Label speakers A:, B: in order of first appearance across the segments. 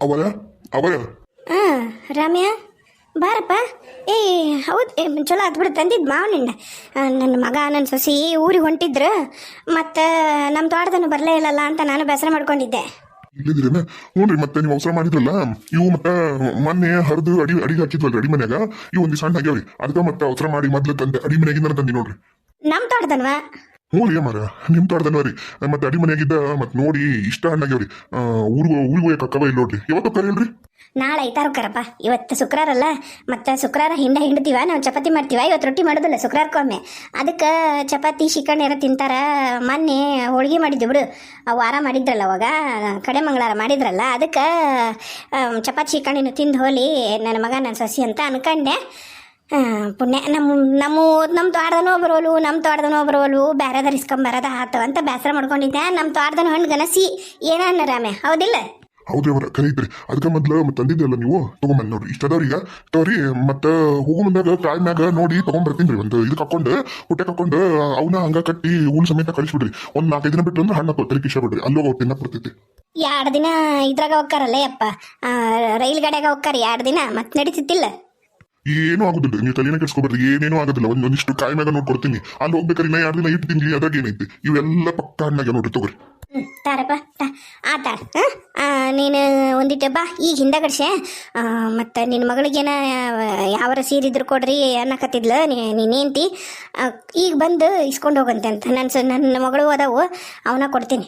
A: ಅವರ ಅವರ
B: ಹಾಂ ರಾಮ್ಯ ಬಾರಪ್ಪ. ಏ ಹೌದು, ಚಲೋ ಆತ್ಬಿಡು ತಂದಿದ್ದು ಮಾವನಿಂದ. ನನ್ನ ಮಗ ನನ್ನ ಸೊಸಿ ಊರಿಗೆ ಹೊಂಟಿದ್ರು, ಮತ್ತು ನಮ್ಮ ತೋಟದನ್ನು ಬರಲೇ ಇಲ್ಲಲ್ಲ ಅಂತ ನಾನು ಬೇಸರ ಮಾಡ್ಕೊಂಡಿದ್ದೆ.
A: ಇಲ್ಲಿದ್ರೇನ? ಹ್ಞೂ ಮತ್ತೆ ನೀವು ಅವಸರ ಮಾಡಿದ್ರಲ್ಲ, ಇವು ಮತ್ತೆ ಮೊನ್ನೆ ಹರಿದು ಅಡಿಗೆ ಹಾಕಿದ್ವಲ್ರಿ ಅಡಿ ಮನ್ಯಾಗ, ಇವು ಒಂದು ಸಣ್ಣ ಆಗ್ಯಾವ್ರಿ. ಅದಕ್ಕೆ ಮತ್ತೆ ಅವಸರ ಮಾಡಿ ಮೊದ್ಲು ತಂದೆ ಅಡಿ ಮನ್ಯಾಗಿಂದ ತಂದಿ ನೋಡ್ರಿ.
B: ನಮ್ಮ ತೋಟದನ್ವಾ?
A: ಹ್ಞೂ ರೀ ಮರ, ನಿಮ್ಮ ತೋಟದನ್ವ ರೀ. ಮತ್ತೆ ಅಡಿ ಮನ್ಯಾಗಿದ್ದ ಮತ್ತೆ ನೋಡಿ ಇಷ್ಟ ಹಣ್ಣಾಗ್ಯಾವ್ರಿ. ಊರಿಗೂ ಕಕ್ಕವ ಇಲ್ಲಿ ನೋಡ್ರಿ. ಯಾವತ್ತು ಕರಿಯಲ್ರಿ?
B: ನಾಳೆ ಐತಾರಕ್ಕರಪ್ಪ. ಇವತ್ತು ಶುಕ್ರವಾರ ಅಲ್ಲ, ಮತ್ತು ಶುಕ್ರವಾರ ಹಿಂಡ್ತೀವ, ನಾವು ಚಪಾತಿ ಮಾಡ್ತೀವ. ಇವತ್ತು ರೊಟ್ಟಿ ಮಾಡೋದಿಲ್ಲ ಶುಕ್ರವಾರಕ್ಕೊಮ್ಮೆ. ಅದಕ್ಕೆ ಚಪಾತಿ ಶಿಕಣ್ ಎಲ್ಲ ತಿಂತಾರ. ಮೊನ್ನೆ ಹೋಳಿಗೆ ಮಾಡಿದ್ವಿ ಬಿಡು, ವಾರ ಮಾಡಿದ್ರಲ್ಲ ಅವಾಗ, ಕಡೆ ಮಂಗಳವಾರ ಮಾಡಿದ್ರಲ್ಲ, ಅದಕ್ಕೆ ಚಪಾತಿ ಶಿಕಣಿನ ತಿಂದು ಹೋಲಿ ನನ್ನ ಮಗ ನನ್ನ ಸೊಸಿ ಅಂತ ಅನ್ಕಂಡೆ. ಪುಣ್ಯ ನಮ್ಮ ತೋಟದನೋ ಬರೋಲು ಬೇರೆದಾರ ಇಸ್ಕೊಂಬರದ ಆತವ ಅಂತ ಬೇಸರ ಮಾಡ್ಕೊಂಡಿದ್ದೆ. ನಮ್ಮ ತೋಟದನ ಹಣ್ಣು ಗನಸಿ ಏನ ರಾಮೆ, ಹೌದಿಲ್ಲ?
A: ಹೌದ್ರಿ ಅವರ ಕರೀತ್ರಿ. ಅದಕ್ಕೆ ಮೊದ್ಲು ತಂದಿದ್ದೆಲ್ಲ ನೀವು ತಗೊಂಬಂದ್ ನೋಡ್ರಿ. ಇಷ್ಟ ಅದಾವ್ರಿ. ಈಗ ತಗೋರಿ. ಮತ್ತೆ ಹೋಗೋ ಮುಂದಾಗ ಕಾಯಿ ಮ್ಯಾಗ ನೋಡಿ ತಗೊಂಡ್ಬರ್ತೀನಿ. ಒಂದು ಇದಕ್ಕೆ ಹಾಕೊಂಡು ಹೊಟ್ಟೆ ಹಾಕೊಂಡು ಅವನ್ನ ಹಂಗ ಕಟ್ಟಿ ಹುಲ್ ಸಮೇತ ಕಳಿಸ್ಬಿಡ್ರಿ. ಒಂದು 4-5 ದಿನ ಬಿಟ್ಟು ಅಂದ್ರೆ ಹಣ್ಣು ತಲೆ ಕಿಶ ಬಿಡ್ರಿ. ಅಲ್ಲೋಗ ತಿನ್ನಕ್ ಬರ್ತೈತಿ.
B: 2 ದಿನ ಇದ್ರಾಗ ಹೋಗ್ತಾರಲ್ಲೇ ಅಪ್ಪ, ರೈಲ್ ಗಾಡಿಯಾಗ ಹೋಗ್ತಾರ 2 ದಿನ, ಮತ್ತೆ ನಡೀತಿತ್ತಿಲ್ಲ.
A: ಏನೂ ಆಗುದಿಲ್ಲ, ನೀವು ತಲೆನೇ ಕೆಡ್ಸ್ಕೊಬಾರ್ದು. ಏನೇನೂ ಆಗೋದಿಲ್ಲ. ಒಂದಿಷ್ಟು ಕಾಯಿ ಮ್ಯಾಗ ನೋಡ್ಕೊಡ್ತೀನಿ. ಅಲ್ಲಿ ಹೋಗ್ಬೇಕಾರೆ 2 ದಿನ ಇಟ್ಟು ತಿನ್ಲಿ, ಅದಾಗ ಏನೈತಿ. ಇವೆಲ್ಲ ಪಕ್ಕ ಹಣ್ಣಾಗ ನೋಡ್ರಿ. ತಗೋರಿ.
B: ತಾರಪ್ಪ ಆತಾಳ. ನೀನು ಒಂದಿಟ್ಟು ಬಾ ಈಗ ಹಿಂದಗಡ್ಸೆ. ಮತ್ತು ನಿನ್ನ ಮಗಳಿಗೇನ ಯಾವರ ಸೀರಿದ್ರು ಕೊಡ್ರಿ ಅನ್ನಕತ್ತಿದ್ಲು ನೀನೇಂತಿ. ಈಗ ಬಂದು ಇಸ್ಕೊಂಡು ಹೋಗಂತೆ ಅಂತ. ನನ್ನ ಮಗಳು ಅದಾವು, ಅವನ್ನ ಕೊಡ್ತೀನಿ.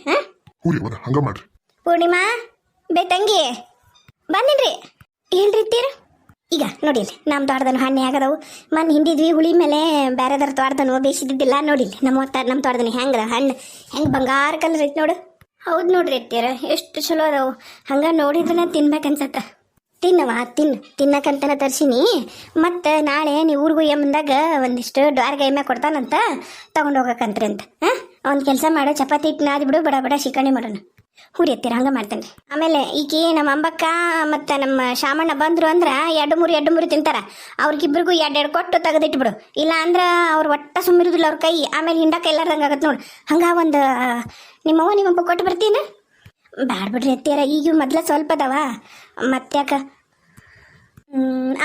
A: ಹಂಗ ಮಾಡ್ರಿ.
B: ಪೂರ್ಣಿಮಾ ತಂಗಿ ಬಂದಿನ್ರಿ. ಹೇಳ್ರಿ ತೀರ. ಈಗ ನೋಡಿಲ್ಲ ನಮ್ಮ ತೋಟದನು ಹಣ್ಣೆ ಆಗದವು. ಮೊನ್ನೆ ಹಿಂದಿದ್ವಿ ಹುಳಿ ಮೇಲೆ ಬೇರೆದರ ತೋಟದನು ಬೇಯಿಸಿದ್ದಿಲ್ಲ. ನೋಡಿಲ್ಲ ನಮ್ಮ ತೋಟದನು ಹೆಂಗದ ಹಣ್ಣು, ಹೆಂಗೆ ಬಂಗಾರ ಕಲರ್ ಐತಿ ನೋಡು. ಹೌದು ನೋಡ್ರಿ ಅತ್ತೀರ, ಎಷ್ಟು ಚಲೋ ಅದಾವು. ಹಂಗೆ ನೋಡಿದ್ರೆ ತಿನ್ಬೇಕನ್ಸತ್ತ. ತಿನ್ನಕಂತನ ತರ್ಸಿನಿ. ಮತ್ತು ನಾಳೆ ನೀವು ಊರಿಗೂ ಮುಂದಾಗ ಒಂದಿಷ್ಟು ಡ್ವಾರ್ಗ ಎಮ್ಮೆ ಕೊಡ್ತಾನಂತ, ತಗೊಂಡು ಹೋಗಕಂತ್ರಿ ಅಂತ. ಒಂದು ಕೆಲಸ ಮಾಡೋ, ಚಪಾತಿ ಹಿಟ್ಟು ನಾದಿ ಬಿಡು, ಬಡ ಶಿಕಣಿ ಮಾಡೋಣ. ಹುರಿ ಎತ್ತೀರ, ಹಂಗೆ ಮಾಡ್ತೇನೆ. ಆಮೇಲೆ ಈಕಿ ನಮ್ಮ ಅಂಬಕ್ಕ ಮತ್ತು ನಮ್ಮ ಶಾಮಣ್ಣ ಬಂದರು ಅಂದ್ರೆ 2-3 ತಿಂತಾರ. ಅವ್ರಿಗಿಬ್ರಿಗೂ 2 ಕೊಟ್ಟು ತೆಗೆದಿಟ್ಬಿಡು. ಇಲ್ಲ ಅಂದ್ರೆ ಅವ್ರು ಒಟ್ಟ ಸುಮ್ಮಿರುದಿಲ್ಲ ಅವ್ರ ಕೈ. ಆಮೇಲೆ ಹಿಂಡಕ್ಕೆ ಎಲ್ಲಾರ್ದಂಗೆ ಆಗತ್ತೆ ನೋಡು. ಹಂಗೆ ಒಂದು ನಿಮ್ಮವ್ವ ನಿಮ್ಮಪ್ಪ ಕೊಟ್ಟು ಬರ್ತೀನಿ. ಬ್ಯಾಡ ಬಿಡ್ರಿ ಎತ್ತೀರ, ಈಗ ಮೊದ್ಲ ಸ್ವಲ್ಪ ಅದಾವ, ಮತ್ತ್ಯಾಕ.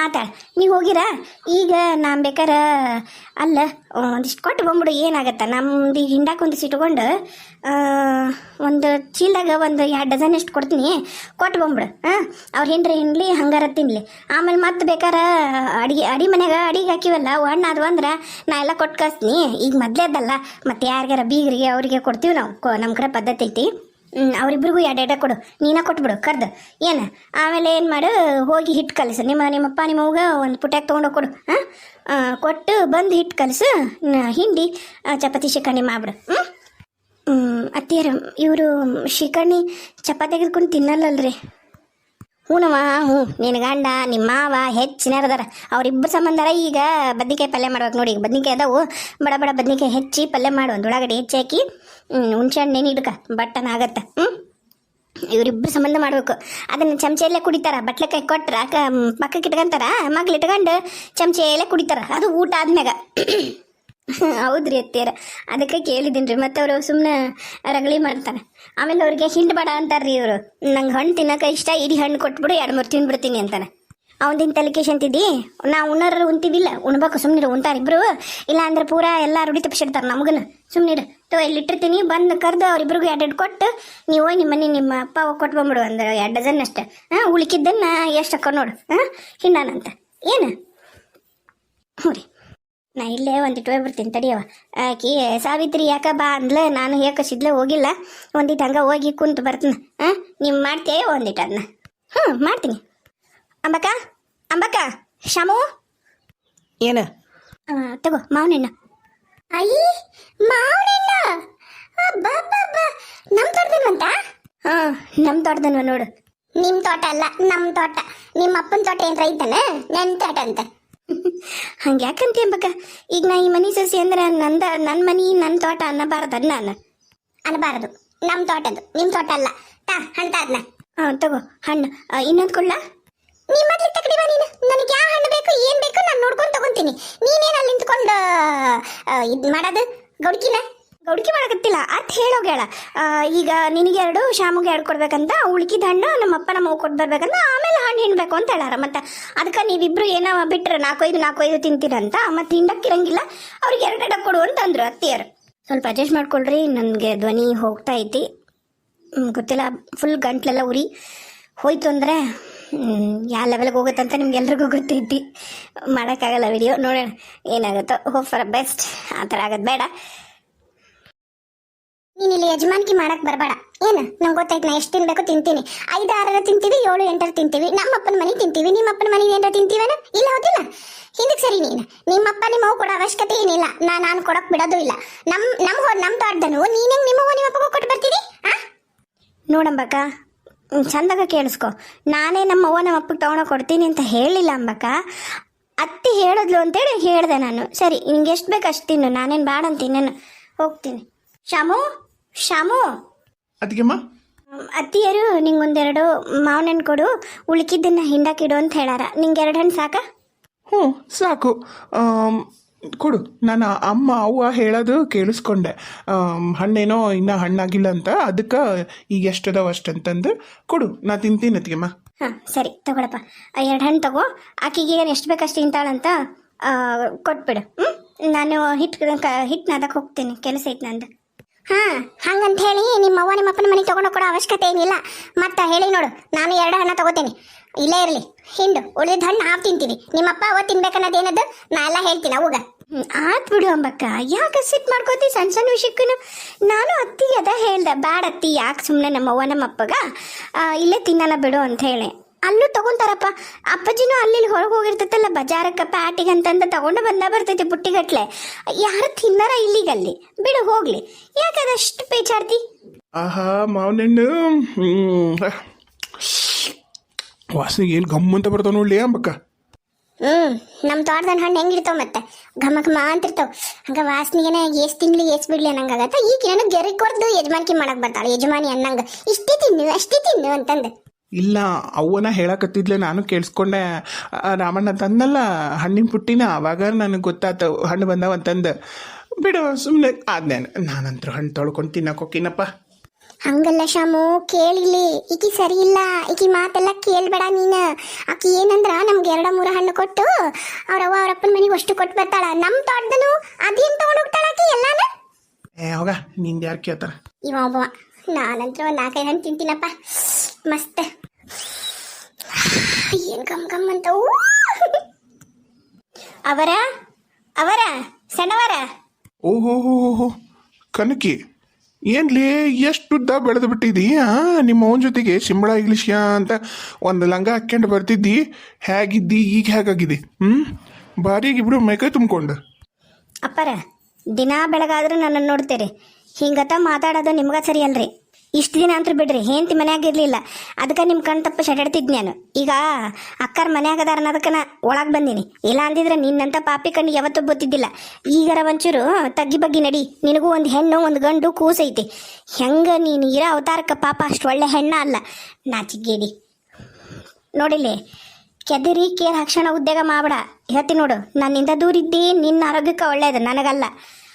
B: ಆತಾಳ, ನೀವು ಹೋಗಿರಾ? ಈಗ ನಾನು ಬೇಕಾರೆ ಅಲ್ಲ ಒಂದಿಷ್ಟು ಕೊಟ್ಟು ಬಂದ್ಬಿಡು, ಏನಾಗತ್ತೆ. ನಮ್ದು ಈಗ ಹಿಂಡಾಕ ಒಂದಿಷ್ಟು ಇಟ್ಕೊಂಡು ಒಂದು ಚೀಲದಾಗ ಒಂದು 2 ಡಜನ್ ಎಷ್ಟು ಕೊಡ್ತೀನಿ, ಕೊಟ್ಟು ಬಂದ್ಬಿಡು. ಅವ್ರು ಹಿಂಡ್ಲಿ ಹಂಗಾರ ತಿನ್ಲಿ. ಆಮೇಲೆ ಮತ್ತೆ ಬೇಕಾರೆ ಅಡಿ ಮನ್ಯಾಗ ಅಡಿಗೆ ಹಾಕಿವಲ್ಲ, ಹಣ್ಣು ಅದು ಅಂದ್ರೆ ನಾ ಎಲ್ಲ ಕೊಟ್ಟು ಕಳಿಸ್ತೀನಿ. ಈಗ ಮೊದಲೇ ಅದಲ್ಲ, ಮತ್ತು ಯಾರಿಗಾರ ಬೀಗರಿಗೆ ಅವರಿಗೆ ಕೊಡ್ತೀವಿ ನಾವು. ನಮ್ಮ ಕಡೆ ಪದ್ಧತಿ ಐತಿ. ಅವರಿಬ್ರಿಗೂ 2 ಕೊಡು, ನೀನ ಕೊಟ್ಬಿಡು ಕರ್ದು. ಏನು ಆಮೇಲೆ ಏನು ಮಾಡು, ಹೋಗಿ ಹಿಟ್ಟು ಕಲಿಸು. ನಿಮ್ಮಪ್ಪ ನಿಮ್ಮವ್ಗ ಒಂದು ಪುಟ್ಯಾಗ ತೊಗೊಂಡೋಗಿ ಕೊಡು. ಕೊಟ್ಟು ಬಂದು ಹಿಟ್ಟು ಕಲಿಸು, ಹಿಂಡಿ ಚಪಾತಿ ಶಿಕಣಿ ಮಾಡ್ಬಿಡು. ಅತ್ತಿಯರ ಇವರು ಶಿಕಣಿ ಚಪಾತಿ ತೆಗೆದುಕೊಂಡು ತಿನ್ನಲ್ಲಲ್ರಿ? ಹ್ಞೂ ನಿನ್ನ ಗಂಡ ನಿಮ್ಮ ಮಾವ ಹೆಚ್ಚಿನರದಾರ. ಅವರಿಬ್ಬರು ಸಂಬಂಧಾರ. ಈಗ ಬದ್ನಿಕಾಯಿ ಪಲ್ಯ ಮಾಡ್ಬೇಕು ನೋಡಿ. ಈಗ ಬದ್ನಿಕಾಯಿ ಅದಾವು, ಬಡ ಬದ್ನಿಕಾಯಿ ಹೆಚ್ಚಿ ಪಲ್ಯ ಮಾಡು. ಒಂದು ಉಳ್ಳಾಗಡ್ಡಿ ಹೆಚ್ಚಿ ಹಾಕಿ ಹುಣ್ಸೆ ಹಣ್ಣು ನೆನೆ ಇಡ್ಕ, ಬಟ್ಟನ ಆಗತ್ತೆ. ಇವರಿಬ್ಬರು ಸಂಬಂಧ ಮಾಡಬೇಕು. ಅದನ್ನು ಚಮಚೆಯಲ್ಲೇ ಕುಡಿತಾರ. ಬಟ್ಲೆಕಾಯಿ ಕೊಟ್ರ ಪಕ್ಕಕ್ಕೆ ಇಟ್ಕೊಂತಾರ, ಮಗ್ಳು ಇಟ್ಕೊಂಡು ಚಮಚೆಯಲ್ಲೇ ಕುಡಿತಾರ. ಅದು ಊಟ ಆದ್ಮ್ಯಾಗ. ಹೌದ್ರಿ ಅತ್ತಿಯರ, ಅದಕ್ಕೆ ಕೇಳಿದ್ದೀನಿ ರೀ. ಮತ್ತು ಅವರು ಸುಮ್ಮನೆ ರಗಳಿ ಮಾಡ್ತಾರೆ. ಆಮೇಲೆ ಅವ್ರಿಗೆ ಹಿಂಡ್ಬೇಡ ಅಂತಾರ್ರಿ ಇವರು. ನಂಗೆ ಹಣ್ಣು ತಿನ್ನೋಕೆ ಇಷ್ಟ, ಇಡೀ ಹಣ್ಣು ಕೊಟ್ಬಿಡು, 2-3 ತಿಂದ್ಬಿಡ್ತೀನಿ ಅಂತಾನೆ. ಅವನದಿನ ತಲೆಕೇಶ್ ಅಂತಿದ್ದಿ. ನಾವು ಉಣ್ಣಾರ ಉಣ್ತೀವಿಲ್ಲ, ಉಣ್ಬೇಕು, ಸುಮ್ಮನಿರು. ಉಣ್ತಾರೆ ಇಬ್ಬರು. ಇಲ್ಲ ಅಂದ್ರೆ ಪೂರಾ ಎಲ್ಲ ರೂಢಿ ತಪ್ಪಿಸಿಡ್ತಾರೆ ನಮಗನ. ಸುಮ್ಮನಿರು ಇಲ್ಲಿ ಇಟ್ಟಿರ್ತೀನಿ, ಬಂದು ಕರೆದು ಅವ್ರಿಬ್ರಿಗೂ 2 ಕೊಟ್ಟು ನೀವು ನಿಮ್ಮ ಮನೆ ನಿಮ್ಮ ಅಪ್ಪ ಕೊಟ್ಟು ಬಂದ್ಬಿಡು. ಅಂದ್ರೆ 2 ಡಜನ್ ಅಷ್ಟೆ. ಉಳಿಕಿದ್ದನ್ನು ಎಷ್ಟು ಹಾಕೋ ನೋಡು. ಹಿಂಡಾನಂತ ಏನು? ಹ್ಞೂ ರೀ, ನಾ ಇಲ್ಲೇ ಒಂದಿಟ್ಟು ಹೋಗ್ಬಿಡ್ತೀನಿ ತಡಿಯವ. ಆಕಿ ಸಾವಿತ್ರಿ ಯಾಕ ಬಾ ಅಂದ್ಲೆ, ನಾನು ಹೇಕಸಿದ್ಲೆ ಹೋಗಿಲ್ಲ. ಒಂದಿಟ್ಟು ಹಂಗೆ ಹೋಗಿ ಕುಂತು ಬರ್ತೀನಿ. ನೀವು ಮಾಡ್ತೇವೆ ಒಂದಿಟ್ಟು ಅದನ್ನ? ಮಾಡ್ತೀನಿ. ಅಂಬಕ್ಕ ಶಾಮು
C: ಏನು
B: ತಗೋ ಮಾವನೆಣ್ಣು. ಅಯ್ಯ ಮಾವನೆಣ್ಣು ನಮ್ಮ ತೋಟದನ್ವಂತ? ನಮ್ಮ ತೋಟದನ್ವ ನೋಡು. ನಿಮ್ಮ ತೋಟ ಅಲ್ಲ, ನಮ್ಮ ತೋಟ. ನಿಮ್ಮ ಅಪ್ಪನ ತೋಟ ಏನು ರೈತನ? ನನ್ನ ತೋಟ ಅಂತ. ಹಂಗೆ ಯಾಕಂತ ಅಂಬಕ್ಕ? ಈಗ ನಾ ಈ ಮನೆ ಸಸಿ ಅಂದ್ರೆ ನನ್ನ ಮನೆ ನನ್ನ ತೋಟ ಅನ್ನಬಾರ್ದು. ನಾನು ಅನ್ನಬಾರದು. ನಮ್ಮ ತೋಟದ್ದು, ನಿಮ್ಮ ತೋಟ ಅಲ್ಲ. ಹಣ್ಣು ತಾದ್ನ. ತಗೋ ಹಣ್ಣು. ಇನ್ನೊಂದು ಕೊಡ್ಲ? ನೀ ಮೊದ್ಲು ತಕಡಿವ ನೀನು. ನನಗೆ ಯಾವ ಹಣ್ಣು ಬೇಕು ಏನು ಬೇಕು ನಾನು ನೋಡ್ಕೊಂಡು ತಗೊಂತೀನಿ. ನೀನೇನು ಅಲ್ಲಿ ನಿಂತ್ಕೊಂಡು ಇದು ಮಾಡೋದು? ಹುಡುಕಿ ಮಾಡಕತ್ತಿಲ್ಲ ಅತ್ ಹೇಳೋಗ್ಯಾಳ ಈಗ ನಿನಗೆ 2 ಶಾಮುಗೆ 2 ಕೊಡ್ಬೇಕಂತ ಉಳ್ಕಿದ ಹಣ್ಣು ನಮ್ಮಪ್ಪ ನಮ್ಮ ಅವ್ವ ಕೊಟ್ಟು ಬರ್ಬೇಕಂತ ಆಮೇಲೆ ಹಣ್ಣು ಹಿಂಡ್ಬೇಕು ಅಂತ ಹೇಳಾರ ಮತ್ತೆ ಅದಕ್ಕೆ ನೀವಿಬ್ರು ಏನೋ ಬಿಟ್ರೆ 4-5 ತಿಂತೀರಂತ ಮತ್ತೆ ಹಿಂಡಕ್ಕಿರಂಗಿಲ್ಲ ಅವ್ರಿಗೆ 2 ಕೊಡು ಅಂತ ಅಂದ್ರು ಅತ್ತಿಯರು. ಸ್ವಲ್ಪ ಅಡ್ಜಸ್ಟ್ ಮಾಡ್ಕೊಳ್ರಿ, ನನಗೆ ಧ್ವನಿ ಹೋಗ್ತಾ ಐತಿ, ಗೊತ್ತಿಲ್ಲ, ಫುಲ್ ಗಂಟ್ಲೆಲ್ಲ ಉರಿ ಹೋಯ್ತು ಅಂದರೆ ಯಾವ ಲೆವೆಲ್ಗೆ ಹೋಗುತ್ತೆ ಅಂತ ನಿಮ್ಗೆಲ್ರಿಗೂ ಗೊತ್ತೈತಿ. ಮಾಡೋಕ್ಕಾಗಲ್ಲ ವಿಡಿಯೋ, ನೋಡೋಣ ಏನಾಗುತ್ತೋ. Hope for best. ಆ ಥರ ಆಗೋದು ಬೇಡ. ನೀನು ಇಲ್ಲಿ ಯಜಮಾನ್ಕಿ ಮಾಡಕ್ ಬರಬೇಡ ಏನು, ನಂಗೆ ಗೊತ್ತಾಯ್ತು. ನಾ ಎಷ್ಟು ತಿನ್ಬೇಕು ತಿಂತೀನಿ, 5-6 ತಿಂತೀವಿ, 7-8 ತಿಂತೀವಿ. ನಮ್ಮಪ್ಪನ ಮನೆ ತಿಂತೀವಿ, ನಿಮ್ಮಪ್ಪನ ಮನೆ ಏನಾರ ತಿಂತೀವೇನ? ಇಲ್ಲ ಹೌದಿಲ್ಲ? ಹಿಂದಕ್ಕೆ ಸರಿ ನೀನು. ನಿಮ್ಮಪ್ಪ ನಿಮ್ಮವ್ ಕೊಡೋ ಅವಶ್ಯಕತೆ ಏನಿಲ್ಲ, ನಾನು ಕೊಡಕ್ ಬಿಡೋದು ಇಲ್ಲ. ನಮ್ಮ ದೊಡ್ಡನು ನೀನು ನಿಮ್ಮವ್ವ ನಿಮ್ಮಪ್ಪಗೂ ಕೊಟ್ಟು ಬರ್ತೀವಿ. ನೋಡಂಬಕ್ಕ, ಚಂದಾಗ ಕೇಳಿಸ್ಕೊ, ನಾನೇ ನಮ್ಮವ್ವ ನಮ್ಮಪ್ಪಗೆ ತಗೊಂಡು ಕೊಡ್ತೀನಿ ಅಂತ ಹೇಳಿಲ್ಲ ಅಂಬಕ್ಕ. ಅತ್ತಿ ಹೇಳಿದ್ಲು ಅಂತೇಳಿ ಹೇಳಿದೆ ನಾನು. ಸರಿ, ನಿಂಗೆ ಎಷ್ಟು ಬೇಕು ಅಷ್ಟು ತಿನ್ನು, ನಾನೇನು ಬೇಡ ಅಂತೀನಿ, ಹೋಗ್ತೀನಿ. ಶಾಮು
C: ಅದಕ್ಕೆಮ್ಮ
B: ಅತ್ತಿಯರು ನಿಂಗೊಂದೆರಡು ಮಾವಿನ ಹಣ್ಣು ಕೊಡು, ಉಳ್ಕಿದ್ದನ್ನ ಹಿಂಡಾಕಿಡು ಅಂತ ಹೇಳಾರ. ನಿಂಗೆ 2 ಹಣ್ಣು ಸಾಕ?
C: ಹ್ಞೂ ಸಾಕು. ಕೊಡು. ನಾನು ಅಮ್ಮ ಅವ್ವ ಹೇಳೋದು ಕೇಳಿಸ್ಕೊಂಡೆ. ಹಣ್ಣೇನೋ ಇನ್ನೂ ಹಣ್ಣಾಗಿಲ್ಲ ಅಂತ, ಅದಕ್ಕೆ ಈಗ ಎಷ್ಟದಾವ ಅಷ್ಟಂತಂದು ಕೊಡು, ನಾ ತಿಂತೀನಿ ಅದಕ್ಕೆಮ್ಮ.
B: ಹಾಂ ಸರಿ ತಗೊಳಪ್ಪ, 2 ಹಣ್ಣು ತಗೋ. ಆಕಿಗೆ ಏನು ಎಷ್ಟು ಬೇಕಷ್ಟು ತಿಂತಾಳಂತ ಕೊಟ್ಬಿಡು. ನಾನು ಹಿಟ್ಟು ನಾದಕ್ಕೆ ಹೋಗ್ತೀನಿ, ಕೆಲಸ ಐತೆ ನಂದು. ಹಾಂ ಹಂಗಂತ ಹೇಳಿ ನಿಮ್ಮವ್ವ ನಿಮ್ಮಪ್ಪನ ಮನೆಗೆ ತೊಗೊಂಡು ಕೊಡೋ ಅವಶ್ಯಕತೆ ಏನಿಲ್ಲ. ಮತ್ತೆ ಹೇಳಿ ನೋಡು, ನಾನು 2 ಹಣ್ಣು ತಗೋತೀನಿ, ಇಲ್ಲೇ ಇರಲಿ ಹಿಂಡು. ಉಳಿದ ಹಣ್ಣು ಹಾವು ತಿಂತೀವಿ. ನಿಮ್ಮಪ್ಪ ಅವ್ವ ತಿನ್ಬೇಕನ್ನೋದೇನದು ನಾ ಎಲ್ಲ ಹೇಳ್ತೀನಿ ಅವಾಗ. ಆತ್ ಬಿಡು ಅಂಬಕ್ಕ, ಯಾಕೆ ಸಿಟ್ಟು ಮಾಡ್ಕೋತಿ ಸಣ್ಣ ಸಣ್ಣ ವಿಷಯಕ್ಕೂ. ನಾನು ಅತ್ತಿಗೆ ಅದ ಹೇಳ್ದೆ, ಬ್ಯಾಡ ಅತ್ತಿ, ಯಾಕೆ ಸುಮ್ಮನೆ ನಮ್ಮವ್ವ ನಮ್ಮಪ್ಪಗ ಇಲ್ಲೇ ತಿನ್ನಲ್ಲ ಬಿಡು ಅಂತ ಹೇಳಿ. ಅಲ್ಲೂ ತಗೊಂತಾರಪ್ಪ, ಅಪ್ಪಾಜಿನೂ ಅಲ್ಲಿ ಹೊರಗೆ ಹೋಗಿರ್ತೈತಲ್ಲ ಬಜಾರಕ್ಕೆ ಪ್ಯಾಟಿಗೆ ಅಂತಂದು ತಗೊಂಡು ಬರ್ತೈತಿ ಬುಟ್ಟಿಗಟ್ಲೆ. ಯಾರು ತಿನ್ನಾರ ಇಲ್ಲಿಗಲ್ಲಿ, ಬಿಡು ಹೋಗ್ಲಿ, ಯಾಕೆ ಅದಷ್ಟು ಪೇಚಾಡ್ತಿ?
C: ಆಹಾ ಮಾವನಣ್ಣು ವಾಸನೆಗೆ ಏನು ಗಮ್ಮ ಅಂತ ಬರ್ತಾವ ನೋಡ್ಲಿ ಅಂಬಕ್ಕ.
B: ನಮ್ಮ ತೋಟದ ಹಣ್ಣು ಹೆಂಗಿರ್ತಾವ ಮತ್ತೆ ಘಮ ಘಮ ಅಂತಿರ್ತಾವ. ಹಂಗ ವಾಸನೆಗೆನ ಎಷ್ಟು ತಿನ್ಲಿ ಎಷ್ಟು ಬಿಡ್ಲಿ ಅನ್ನಂಗಾಗತ್ತ. ಈಗ ನನಗೆ ಗೆರೆ ಕೊರ್ದು ಯಜಮಾನಿಕೆ ಮಾಡಕ್ ಬರ್ತಾಳೆ. ಯಜಮಾನಿ ಅನ್ನಂಗ ಇಷ್ಟೇ ತಿನ್ನು ಅಷ್ಟೇ ತಿನ್ನು ಅಂತಂದು.
C: ಇಲ್ಲ, ಅವ್ವನ ಹೇಳಕತ್ತಿದ್ಲೆ, ನಾನು ಕೇಳಿಸ್ಕೊಂಡೆ. ರಾಮಣ್ಣ ತಂದಲ್ಲ ಹಣ್ಣಿನ ಪುಟ್ಟಿನ, ಅವಾಗ ನನಗೆ ಗೊತ್ತಾತ ಹಣ್ಣು ಬಂದಾವ ಅಂತಂದು. ಬಿಡು ಸುಮ್ಮನೆ ಆದ್ನೇನು, ನಾನಂತರೂ ಹಣ್ಣು ತೊಳ್ಕೊಂಡು ತಿನ್ನಕೋಕಿನಪ್ಪ.
B: ಹಂಗಲ್ಲ ಶಾಮು, ಕೇಳಿಲಿ, ಈಕಿ ಸರಿ ಇಲ್ಲ, ಈಕಿ ಮಾತೆಲ್ಲ ಕೇಳ್ಬೇಡ ನೀನು. ಆಕಿ ಏನಂದ್ರ ನಮ್ಗೆ 2-3 ಹಣ್ಣು ಕೊಟ್ಟು ಅವ್ರವ್ವ ಅವ್ರಪ್ಪನ ಮನೆಗೆ ಅಷ್ಟು ಕೊಟ್ಟು ಬರ್ತಾಳ. ನಮ್ಮ ತೋಟದನು ಅದೇನು ತಗೊಂಡು ಹೋಗ್ತಾಳ ಆಕಿ ಎಲ್ಲಾನ.
C: ಹೋಗ, ನಿಂದು ಯಾರು ಕೇಳ್ತಾರ?
B: ಇವ ಒಬ್ಬ. ನಾನಂತೂ 4-5 ಹಣ್ಣು ತಿಂತೀನಪ್ಪ, ಮಸ್ತ್. ಏನ್ ಗಮ್ ಗಮ್ ಅಂತವು. ಅವರ ಸಣ್ಣವರ.
C: ಓಹೋ ಕನಕಿ, ಏನ್ಲಿ ಎಷ್ಟು ಉದ್ದ ಬೆಳೆದು ಬಿಟ್ಟಿದ್ದಿ? ನಿಮ್ಮ ಅವನ ಜೊತೆಗೆ ಶಿಂಬಳ ಇಂಗ್ಲಿಷ್ಯ ಅಂತ ಒಂದು ಲಂಗ ಹಾಕ್ಕೊಂಡು ಬರ್ತಿದ್ದಿ, ಹೇಗಿದ್ದಿ, ಈಗ ಹೇಗಾಗಿದ್ದಿ? ಭಾರಿಗೆ ಬಿಡು ಮೈಕೈ ತುಂಬ್ಕೊಂಡು.
B: ಅಪ್ಪರ, ದಿನ ಬೆಳಗಾದ್ರೂ ನನ್ನನ್ನು ನೋಡ್ತೀರಿ, ಹಿಂಗತ ಮಾತಾಡೋದು ನಿಮ್ಗೆ ಸರಿ ಅಲ್ರಿ. ಇಷ್ಟು ದಿನ ಅಂತೂ ಬಿಡ್ರಿ, ಹೆಂಡತಿ ಮನ್ಯಾಗಿರ್ಲಿಲ್ಲ, ಅದಕ್ಕೆ ನಿಮ್ಮ ಕಣ್ ತಪ್ಪ ಶಟಾಡ್ತಿದ್ ನಾನು. ಈಗ ಅಕ್ಕರ ಮನ್ಯಾಗದಾರ ಅನ್ನೋದಕ್ಕೆ ನಾ ಒಳಗೆ ಬಂದೀನಿ. ಇಲ್ಲ ಅಂದಿದ್ರೆ ನಿನ್ನಂತ ಪಾಪಿ ಕಣ್ಣಿಗೆ ಯಾವತ್ತೂ ಗೊತ್ತಿದ್ದಿಲ್ಲ. ಈಗರ ಒಂಚೂರು ತಗ್ಗಿ ಬಗ್ಗಿ ನಡಿ, ನಿನಗೂ ಒಂದು ಹೆಣ್ಣು ಒಂದು ಗಂಡು ಕೂಸೈತಿ. ಹೆಂಗೆ ನೀನು ಇರೋ ಅವತಾರಕ್ಕೆ ಪಾಪ ಅಷ್ಟು ಒಳ್ಳೆ ಹೆಣ್ಣ ಅಲ್ಲ, ನಾಚಿಗೇಡಿ. ನೋಡಿಲ್ಲಿ, ಕೆದರಿ ಕೇರ್ ಹಾಕ್ಷಣ ಉದ್ಯೋಗ ಮಾಡಬೇಡ. ಹೇಳ್ತಿ ನೋಡು, ನನ್ನಿಂದ ದೂರಿದ್ದಿ, ನಿನ್ನ ಆರೋಗ್ಯಕ್ಕೆ ಒಳ್ಳೇದು, ನನಗಲ್ಲ.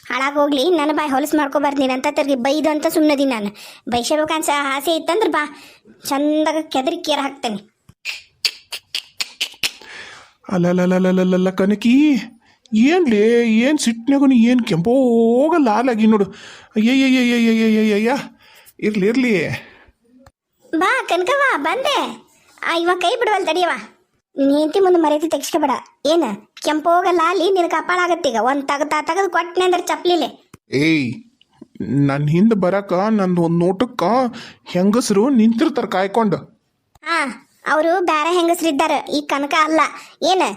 B: ಹಾಳಾಗೋಗ್ಲಿ, ನನ್ನ ಬಾಯಿ ಹೊಲಸು ಮಾಡ್ಕೊಬಾರ್ದು ನೀನಂತ ತಿರ್ಗಿ ಬೈದು ಅಂತ ಸುಮ್ಮನದಿ. ನಾನು ಬೈಸಬೇಕನ್ಸ ಆಸೆ ಇತ್ತಂದ್ರೆ ಬಾ, ಚಂದಾಗ ಕೆದರಿ ಕೇರ್ ಹಾಕ್ತೇನೆ.
C: ಅಲ್ಲಲ್ಲಲ್ಲಲ್ಲಲ್ಲ ಕನಕಿ, ಏನ್ಲಿ ಏನು ಸಿಟ್ಟಿನಾಗೂ ಏನು ಕೆಂಪೋಗ ಲಾಲಾಗಿ ನೋಡು. ಅಯ್ಯಯ್ಯಯ್ಯಯ್ಯಯ್ಯಯ್ಯಯ್ಯ, ಇರ್ಲಿ
B: ಬಾ ಕನಕವ್ವ, ಬಂದೆ. ಇವಾಗ ಕೈ ಬಿಡುವಲ್ ತಡಿಯವ. ನೀಂತಿ ಮುಂದೆ ಮರ್ಯಾದೆ ತೆಗಿಸ್ಕೊಬೇಡ. ಏನು ಕೆಂಪೋಗಲ್ಲ ಅಲ್ಲಿ ನಿನಗೆ ಕಪ್ಪಾಳಾಗತ್ತೀಗ. ಒಂದು ತೆಗೆದು ಕೊಟ್ಟನೆ ಅಂದ್ರೆ ಚಪ್ಲಿಲೆ.
C: ಏಯ್, ನನ್ನ ಹಿಂದೆ ಬರಕ ನಂದು ಒಂದು ನೋಟಕ್ಕೆ ಹೆಂಗಸರು ನಿಂತಿರ್ತಾರೆ ಕಾಯ್ಕೊಂಡು.
B: ಹಾಂ, ಅವರು ಬೇರೆ ಹೆಂಗಸ್ರಿದ್ದಾರೆ, ಈ ಕನಕ ಅಲ್ಲ. ಏನು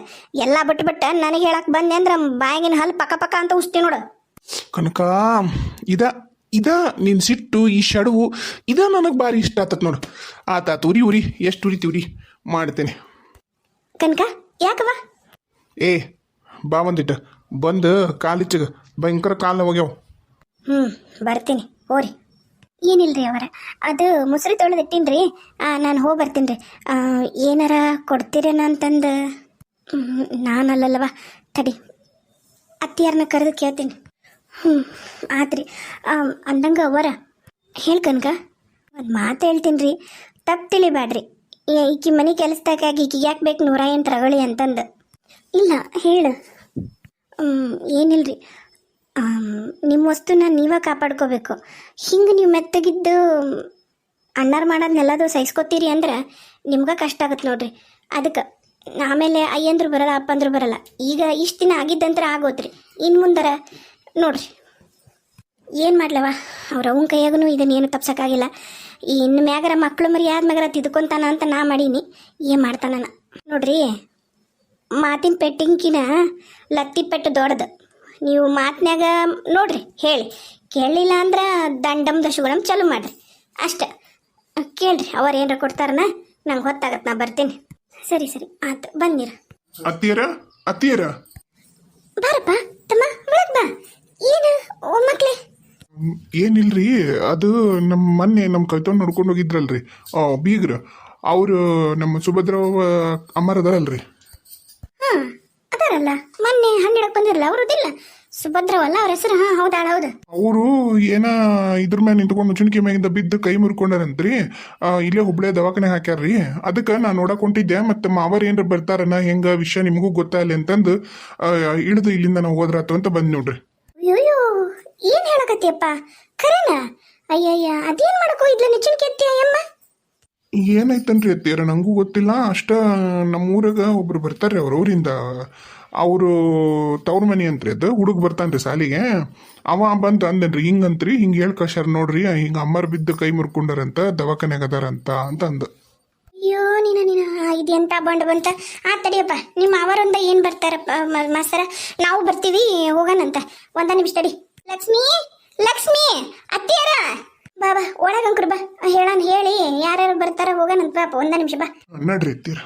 B: ಎಲ್ಲ ಬಿಟ್ಟು ನನಗೆ ಹೇಳಕ್ ಬಂದೆ ಅಂದ್ರೆ ಬಾಯಿಗಿನ ಹಲ್ಲು ಪಕ್ಕ ಪಕ್ಕ ಅಂತ ಉಸ್ತಿ ನೋಡು.
C: ಕನಕ, ಇದ ನಿನ್ನ ಸಿಟ್ಟು, ಈ ಶಡವು ಇದ ನನಗೆ ಭಾರಿ ಇಷ್ಟ ಆತತ್ ನೋಡು. ಆತಾತು, ಉರಿ ಎಷ್ಟು ಉರಿ ಮಾಡ್ತೇನೆ.
B: ಕನಕ ಯಾಕವ?
C: ಬಾ ಒಂದಿಟ್ಟು ಬಂದು ಕಾಲಿಚ್ಚಗ, ಭಯಂಕರ ಕಾಲ ಹೋಗ್ಯಾವ.
B: ಬರ್ತೀನಿ ಹೋರಿ. ಏನಿಲ್ರಿ ಅವರ, ಅದು ಮುಸ್ರಿ ತೊಳೆದಿಟ್ಟಿನ್ರಿ, ನಾನು ಹೋಗಿ ಬರ್ತೀನಿ ರೀ. ಏನಾರ ಕೊಡ್ತೀರೇನ ಅಂತಂದು. ನಾನಲ್ಲವ, ತಡಿ ಅತ್ತಿಯಾರನ್ನ ಕರೆದು ಕೇಳ್ತೀನಿ. ಹ್ಞೂ ಆತ್ರಿ ಅಂದಂಗೆ ಅವರ ಹೇಳ್ಕನ್ಕ ಒಂದು ಮಾತು ಹೇಳ್ತೀನಿ ರೀ ತಪ್ಪು ತಿಳಿಬ್ಯಾಡ್ರಿ ಈಕಿ ಮನೆ ಕೆಲಸದಾಗಾಗಿ ಈಕಿಗೆ ಯಾಕೆ ಬೇಕು 108 ರಗಳಿ ಅಂತಂದು ಇಲ್ಲ ಹೇಳು ಏನಿಲ್ರಿ ನಿಮ್ಮ ವಸ್ತುನ ನೀವೇ ಕಾಪಾಡ್ಕೋಬೇಕು ಹಿಂಗೆ ನೀವು ಮೆತ್ತಗಿದ್ದು ಅಣ್ಣಾರು ಮಾಡೋದನ್ನೆಲ್ಲದು ಸಹಿಸ್ಕೋತೀರಿ ಅಂದ್ರೆ ನಿಮ್ಗೆ ಕಷ್ಟ ಆಗುತ್ತೆ ನೋಡ್ರಿ ಅದಕ್ಕೆ ಆಮೇಲೆ ಅಯ್ಯಂದ್ರು ಬರಲ್ಲ ಅಪ್ಪಂದ್ರು ಬರಲ್ಲ ಈಗ ಇಷ್ಟು ದಿನ ಆಗಿದ್ದಂತ್ರ ಆಗೋತ್ರಿ ಇನ್ನು ಮುಂದರ ನೋಡ್ರಿ ಏನು ಮಾಡ್ಲವ ಅವ್ರ ಅವನ ಕೈಯಾಗೂ ಇದನ್ನೇನು ತಪ್ಸೋಕ್ಕಾಗಿಲ್ಲ ಇನ್ನು ಮ್ಯಾಗರ ಮಕ್ಕಳು ಮರಿ ಆದ್ಮ್ಯಾಗರ ತಿದ್ಕೊಂತಾನ ಅಂತ ನಾ ಮಾಡೀನಿ ಏನು ಮಾಡ್ತಾನ ನೋಡ್ರಿ ಮಾತಿನ ಪೆಟ್ಟಿಂಕಿನ ಲತ್ತಿ ಪೆಟ್ಟು ದೊಡ್ಡದು ನೀವು ಮಾತಿನಾಗ ನೋಡ್ರಿ ಹೇಳಿ ಕೇಳಲಿಲ್ಲ ಅಂದ್ರೆ ದಂಡಮ್ ದಶಗುಣಮ್ ಚಾಲು ಮಾಡ್ರಿ ಅಷ್ಟೆ ಕೇಳ್ರಿ ಅವ್ರು ಏನಾರ ಕೊಡ್ತಾರನ ನಂಗೆ ಹೊತ್ತಾಗತ್ತೆ ನಾ ಬರ್ತೀನಿ ಸರಿ ಸರಿ ಆಯ್ತು ಬನ್ನಿರ
C: ಅತ್ತಿಯರ
B: ಬಾರಪ್ಪ ತಮ್ಮ ಒಳಗ್ ಬಾ ಏನು ಓ ಮಕ್ಳೇ
C: ಏನಿಲ್ರಿ ಅದು ಮೊನ್ನೆ ನಮ್ಮ ಕೈತೊಂಡು ನೋಡ್ಕೊಂಡು ಹೋಗಿದ್ರಲ್ರಿ ಬೀಗ್ರ ಅವರು ನಮ್ಮ ಸುಭದ್ರವ ಅಮ್ಮರ ಅದಾರಲ್ರಿ
B: ಹಾಂ ಅದಾರಲ್ಲ ಮೊನ್ನೆ ಹಣ್ಣಿಡಕ್ಕೆ ಬಂದಿರಲ್ಲ ಅವ್ರದ್ದಿಲ್ಲ ಸುಭದ್ರವಲ್ಲ ಅವ್ರ ಹೆಸರು ಹಾಂ ಹೌದಾಳ ಹೌದು
C: ಅವರು ಏನ ಇದ್ರ ಮ್ಯಾಗ ನಿಂತ್ಕೊಂಡು ಚುಣಿಕೆ ಮ್ಯಾಗಿಂದ ಬಿದ್ದು ಕೈ ಮುರ್ಕೊಂಡಾರಂತ್ರಿ ಇಲ್ಲೇ ಹುಬ್ಳೆ ದವಾಖಾನೆ ಹಾಕ್ಯಾರ್ರಿ ಅದಕ್ಕೆ ನಾ ನೋಡಕ್ ಹೊಂಟಿದ್ದೆ ಮತ್ತೆ ಮಾವರ್ ಏನ್ರ ಬರ್ತಾರನ ಹೆಂಗ ವಿಷಯ ನಿಮಗೂ ಗೊತ್ತಾಗಲಿ ಅಂತಂದು ಇಳಿದು ಇಲ್ಲಿಂದ ನಾವು ಹೋದ್ರಾತು ಅಂತ ಬಂದ್ ನೋಡ್ರಿ
B: ಅಯ್ಯೋ ಏನ್ ಹೇಳಕತ್ತಿಯಪ್ಪ ಖರೇನ ಅಯ್ಯಯ್ಯ ಅದೇನ್ ಮಾಡಕೋ ಇದ್ಲ ನಿಚ್ಚಣಿಕೆ ಎತ್ತಿ ಅಯ್ಯಮ್ಮ
C: ಏನಾಯ್ತನ್ರಿ ಅತ್ತಿಯರ ನಂಗೂ ಗೊತ್ತಿಲ್ಲ ಅಷ್ಟ ನಮ್ಮೂರಾಗ ಒಬ್ರು ಬರ್ತಾರ್ರಿ ಅವ್ರ ಊರಿಂದ ಅವರು ತವ್ರ ಮನಿ ಅಂತ್ರಿ ಅದು ಹುಡುಗ ಬರ್ತಾನ್ರಿ ಸಾಲಿಗೆ ಅವ ಬಂತ ಅಂದನ್ರಿ ಹಿಂಗಂತ್ರಿ ಹಿಂಗೆ ಹೇಳ್ ಕಳ್ಸ್ಯಾರ ನೋಡ್ರಿ ಹಿಂಗ ಅಮ್ಮರ್ ಬಿದ್ದು ಕೈ ಮುರ್ಕೊಂಡಾರಂತ ದವಾಖಾನ್ಯಾಗ ಅದಾರಂತ ಅಂತ ಅಂದ
B: ಅಯ್ಯೋ ನೀನ ಇದೆಂತ ಬಂಡ್ ಬಂತ ತಡಿಯಪ್ಪ ನಿಮ್ಮ ಅವರೊಂದ ಏನ್ ಬರ್ತಾರಪ್ಪ ಮಾಸ್ತರ ನಾವು ಬರ್ತೀವಿ ಹೋಗೋಣಂತ ಒಂದ ನಿಮಿಷ ತಡಿ ಲಕ್ಷ್ಮಿ ಲಕ್ಷ್ಮಿ ಅತ್ತಿಯರ ಬಾ ಬಾ ಒಳಗಂಕ್ರು ಬಾ ಹೇಳಾನ ಹೇಳಿ ಯಾರ್ಯಾರು ಬರ್ತಾರ ಹೋಗೋಣಂತ ಬಾಪ ಒಂದ ನಿಮಿಷ ಬಾ
C: ನಡ್ರಿ ಅತ್ತಿಯರ